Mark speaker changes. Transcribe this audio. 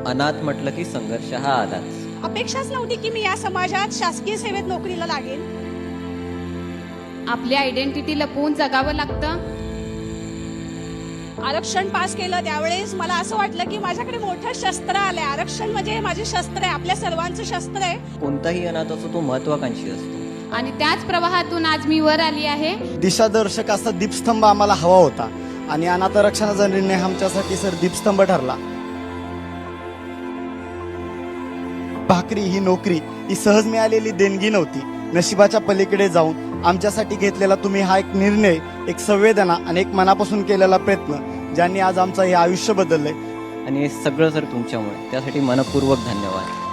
Speaker 1: अनाथ म्हटलं की संघर्ष हा आलाच.
Speaker 2: अपेक्षाच नव्हती की मी या समाजात शासकीय सेवेत नोकरीला लागेन.
Speaker 3: आपली आयडेंटिटी लपवून जगावं लागतं.
Speaker 2: आरक्षण पास केलं त्यावेळेस मला असं वाटलं की माझ्याकडे मोठं शस्त्र आलंय. आरक्षण म्हणजे माझे शस्त्र आहे, आपल्या सर्वांचं शस्त्र आहे.
Speaker 1: कोणताही अनाथ असो तो महत्वाकांक्षी असतो.
Speaker 3: आणि त्याच प्रवाहातून आज मी वर आली आहे.
Speaker 4: दिशादर्शक असा दीपस्तंभ आम्हाला हवा होता आणि अनाथ आरक्षणाचा निर्णय आमच्यासाठी सर दीपस्तंभ ठरला. भाकरी ही नोकरी ही सहज मिळालेली देणगी नव्हती. नशिबाच्या पलीकडे जाऊन आमच्यासाठी घेतलेला तुम्ही हा एक निर्णय, एक संवेदना आणि एक मनापासून केलेला प्रयत्न ज्यांनी आज आमचं हे आयुष्य बदललंय.
Speaker 1: आणि हे सगळं सर तुमच्यामुळे, त्यासाठी मनपूर्वक धन्यवाद.